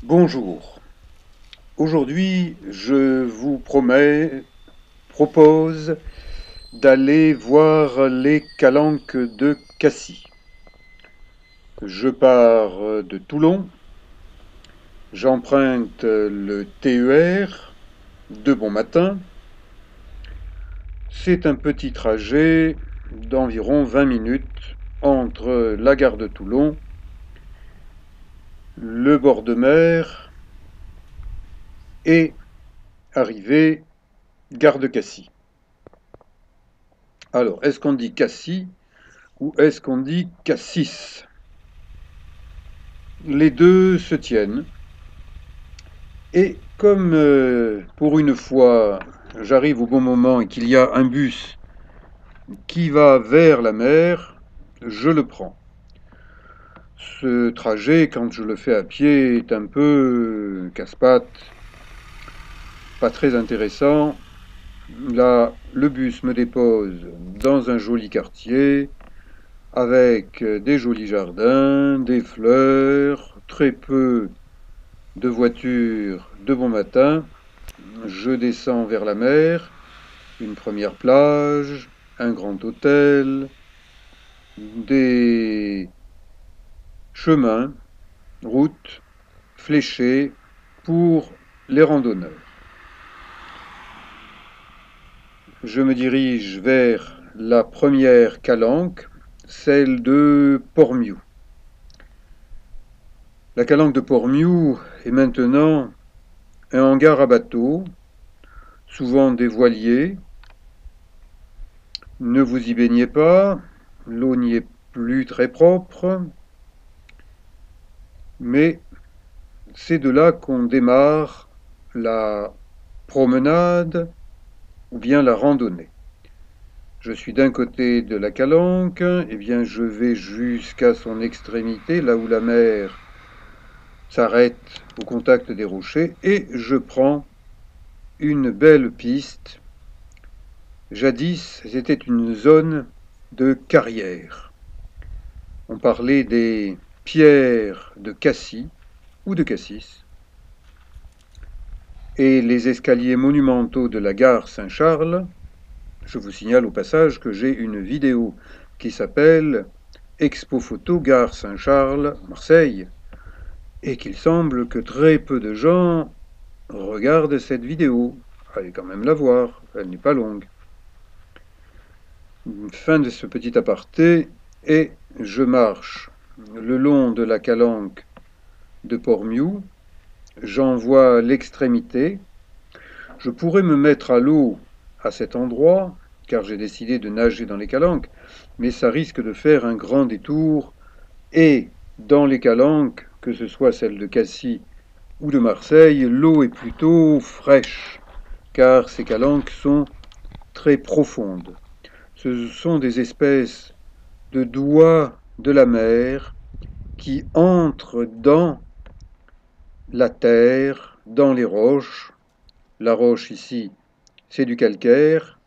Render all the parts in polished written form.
Bonjour. Aujourd'hui, je vous propose d'aller voir les calanques de Cassis. Je pars de Toulon, j'emprunte le TER de bon matin. C'est un petit trajet d'environ 20 minutes entre la gare de Toulon, le bord de mer et arrivé gare de Cassis. Alors, est-ce qu'on dit Cassis ou est-ce qu'on dit Cassis? Les deux se tiennent. Et comme pour une fois j'arrive au bon moment et qu'il y a un bus qui va vers la mer, je le prends. Ce trajet, quand je le fais à pied, est un peu casse-pattes, pas très intéressant. Là, le bus me dépose dans un joli quartier, avec des jolis jardins, des fleurs, très peu de voitures de bon matin. Je descends vers la mer, une première plage, un grand hôtel, des chemins, routes fléchées pour les randonneurs. Je me dirige vers la première calanque, celle de Portmiou. La calanque de Portmiou est maintenant un hangar à bateaux, souvent des voiliers. Ne vous y baignez pas, l'eau n'y est plus très propre, mais c'est de là qu'on démarre la promenade ou bien la randonnée. Je suis d'un côté de la calanque, et bien je vais jusqu'à son extrémité, là où la mer s'arrête au contact des rochers, et je prends une belle piste. Jadis, c'était une zone de carrière. On parlait des pierres de Cassis ou de Cassis, et les escaliers monumentaux de la gare Saint-Charles. Je vous signale au passage que j'ai une vidéo qui s'appelle Expo Photo Gare Saint-Charles, Marseille, et qu'il semble que très peu de gens regardent cette vidéo. Allez quand même la voir, elle n'est pas longue. Fin de ce petit aparté, et je marche le long de la calanque de Portmiou. J'en vois l'extrémité. Je pourrais me mettre à l'eau à cet endroit, car j'ai décidé de nager dans les calanques, mais ça risque de faire un grand détour, et dans les calanques, que ce soit celle de Cassis ou de Marseille, l'eau est plutôt fraîche, car ces calanques sont très profondes. Ce sont des espèces de doigts de la mer qui entrent dans la terre, dans les roches. La roche ici, c'est du calcaire,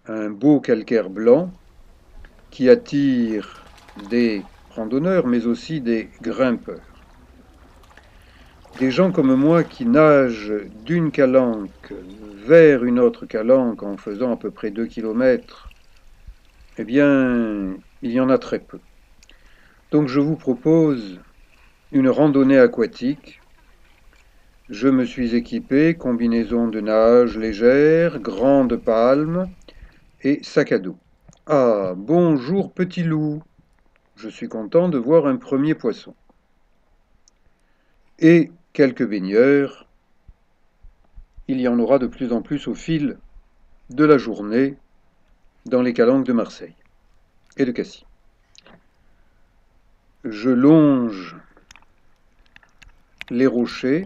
un beau calcaire blanc qui attire des randonneurs, mais aussi des grimpeurs. Des gens comme moi qui nagent d'une calanque vers une autre calanque en faisant à peu près 2 kilomètres, eh bien, il y en a très peu. Donc je vous propose une randonnée aquatique. Je me suis équipé, combinaison de nage légère, grande palme et sac à dos. Ah, bonjour petit loup. Je suis content de voir un premier poisson. Et quelques baigneurs. Il y en aura de plus en plus au fil de la journée dans les calanques de Marseille et de Cassis. Je longe les rochers.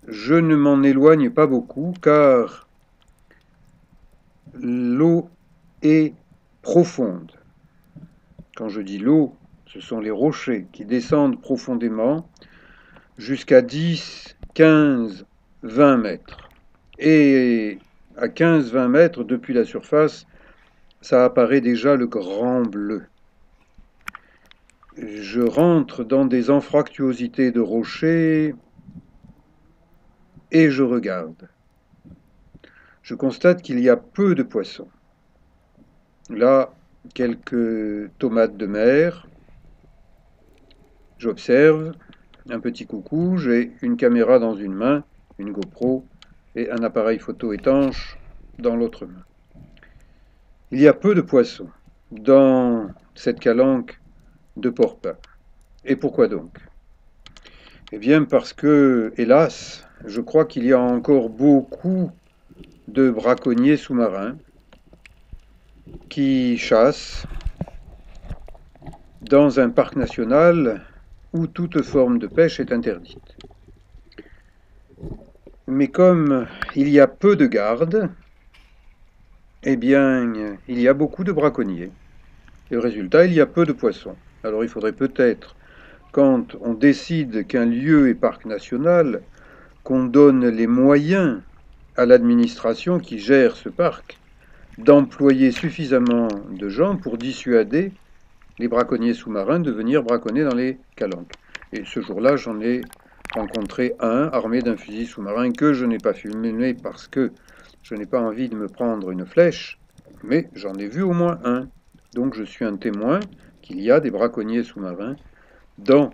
Je ne m'en éloigne pas beaucoup car l'eau est profonde. Quand je dis l'eau, ce sont les rochers qui descendent profondément jusqu'à 10, 15, 20 mètres. Et à 15-20 mètres depuis la surface, ça apparaît déjà le grand bleu. Je rentre dans des anfractuosités de rochers et je regarde. Je constate qu'il y a peu de poissons. Là, quelques tomates de mer. J'observe, un petit coucou, j'ai une caméra dans une main, une GoPro, et un appareil photo étanche dans l'autre main. Il y a peu de poissons dans cette calanque de Porpin. Et pourquoi donc? Eh bien parce que, hélas, je crois qu'il y a encore beaucoup de braconniers sous-marins qui chassent dans un parc national où toute forme de pêche est interdite. Mais comme il y a peu de gardes, eh bien, il y a beaucoup de braconniers. Et le résultat, il y a peu de poissons. Alors il faudrait peut-être, quand on décide qu'un lieu est parc national, qu'on donne les moyens à l'administration qui gère ce parc d'employer suffisamment de gens pour dissuader les braconniers sous-marins de venir braconner dans les calanques. Et ce jour-là, j'en ai rencontré un armé d'un fusil sous-marin que je n'ai pas filmé parce que je n'ai pas envie de me prendre une flèche, mais j'en ai vu au moins un. Donc je suis un témoin qu'il y a des braconniers sous-marins dans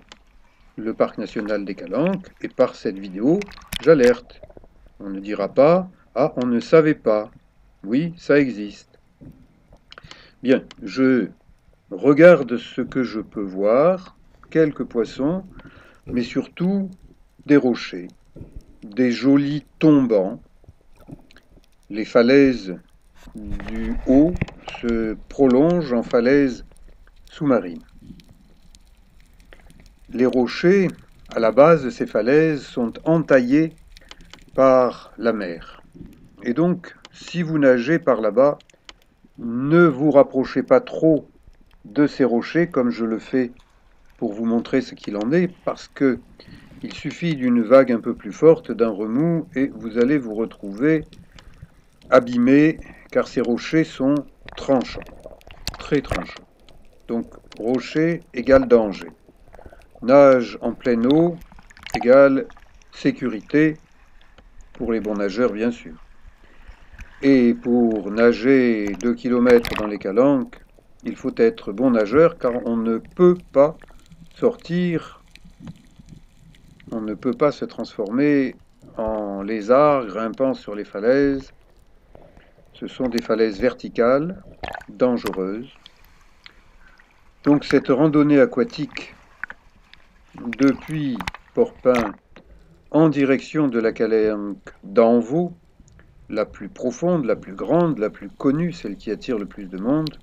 le parc national des Calanques, et par cette vidéo, j'alerte. On ne dira pas « Ah, on ne savait pas ». Oui, ça existe. Bien, je regarde ce que je peux voir, quelques poissons, mais surtout des rochers, des jolis tombants. Les falaises du haut se prolongent en falaises sous-marines. Les rochers, à la base de ces falaises, sont entaillés par la mer. Et donc, si vous nagez par là-bas, ne vous rapprochez pas trop de ces rochers comme je le fais pour vous montrer ce qu'il en est, parce que il suffit d'une vague un peu plus forte, d'un remous, et vous allez vous retrouver abîmé, car ces rochers sont tranchants, très tranchants. Donc, rocher égale danger. Nage en pleine eau égale sécurité, pour les bons nageurs, bien sûr. Et pour nager 2 km dans les calanques, il faut être bon nageur, car on ne peut pas sortir, on ne peut pas se transformer en lézard grimpant sur les falaises. Ce sont des falaises verticales, dangereuses. Donc cette randonnée aquatique depuis Porpin en direction de la calanque d'Anvaux, la plus profonde, la plus grande, la plus connue, celle qui attire le plus de monde,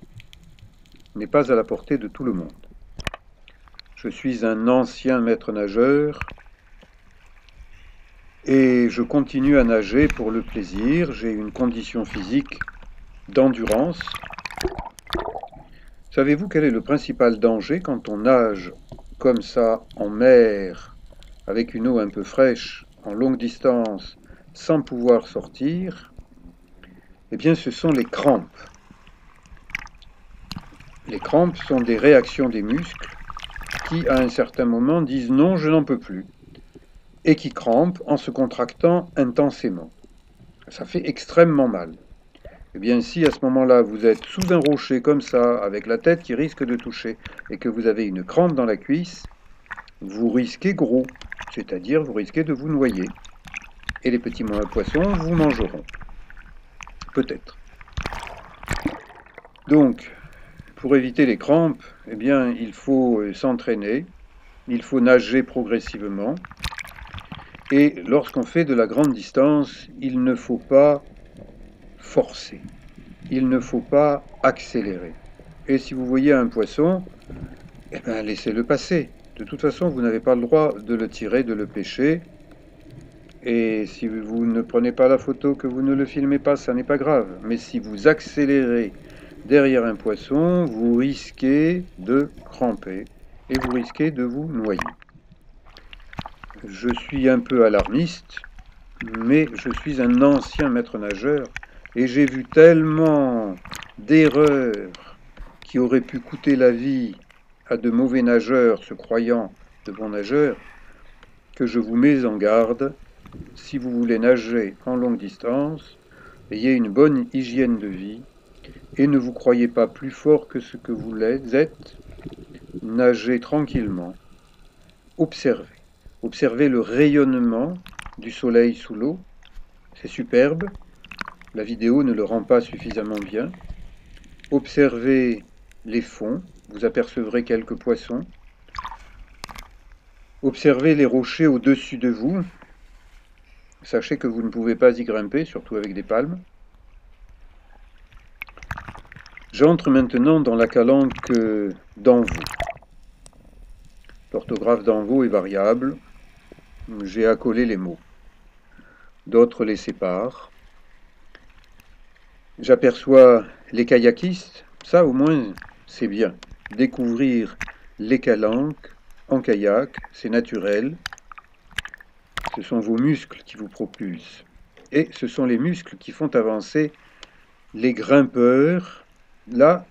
n'est pas à la portée de tout le monde. Je suis un ancien maître nageur et je continue à nager pour le plaisir. J'ai une condition physique d'endurance. Savez-vous quel est le principal danger quand on nage comme ça en mer, avec une eau un peu fraîche, en longue distance, sans pouvoir sortir? Eh bien, ce sont les crampes. Les crampes sont des réactions des muscles qui, à un certain moment, disent « non, je n'en peux plus » et qui crampent en se contractant intensément. Ça fait extrêmement mal. Eh bien, si à ce moment-là, vous êtes sous un rocher comme ça, avec la tête qui risque de toucher, et que vous avez une crampe dans la cuisse, vous risquez gros, c'est-à-dire vous risquez de vous noyer. Et les petits poissons vous mangeront. Peut-être. Donc, pour éviter les crampes, eh bien, il faut s'entraîner, il faut nager progressivement, et lorsqu'on fait de la grande distance, il ne faut pas forcer, il ne faut pas accélérer. Et si vous voyez un poisson, eh bien, laissez-le passer. De toute façon, vous n'avez pas le droit de le tirer, de le pêcher. Et si vous ne prenez pas la photo, que vous ne le filmez pas, ça n'est pas grave. Mais si vous accélérez derrière un poisson, vous risquez de cramper et vous risquez de vous noyer. Je suis un peu alarmiste, mais je suis un ancien maître nageur et j'ai vu tellement d'erreurs qui auraient pu coûter la vie à de mauvais nageurs se croyant de bons nageurs que je vous mets en garde. Si vous voulez nager en longue distance, ayez une bonne hygiène de vie et ne vous croyez pas plus fort que ce que vous êtes. Nagez tranquillement. Observez. Observez le rayonnement du soleil sous l'eau. C'est superbe. La vidéo ne le rend pas suffisamment bien. Observez les fonds. Vous apercevrez quelques poissons. Observez les rochers au-dessus de vous. Sachez que vous ne pouvez pas y grimper, surtout avec des palmes. J'entre maintenant dans la calanque d'Envaux. L'orthographe d'Envaux est variable. J'ai accolé les mots. D'autres les séparent. J'aperçois les kayakistes. Ça, au moins, c'est bien. Découvrir les calanques en kayak, c'est naturel. Ce sont vos muscles qui vous propulsent. Et ce sont les muscles qui font avancer les grimpeurs. Là,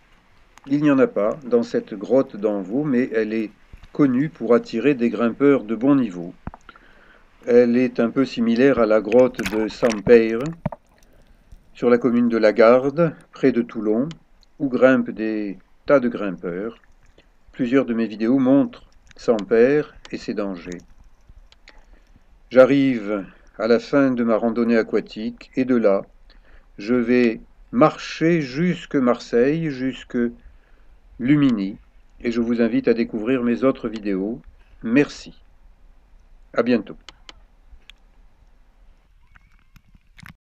il n'y en a pas dans cette grotte d'Envaux, mais elle est connue pour attirer des grimpeurs de bon niveau. Elle est un peu similaire à la grotte de Sampeyre, sur la commune de La Garde, près de Toulon, où grimpent des tas de grimpeurs. Plusieurs de mes vidéos montrent Sampeyre et ses dangers. J'arrive à la fin de ma randonnée aquatique, et de là, je vais marcher jusque Marseille, jusque Lumini, et je vous invite à découvrir mes autres vidéos. Merci. À bientôt.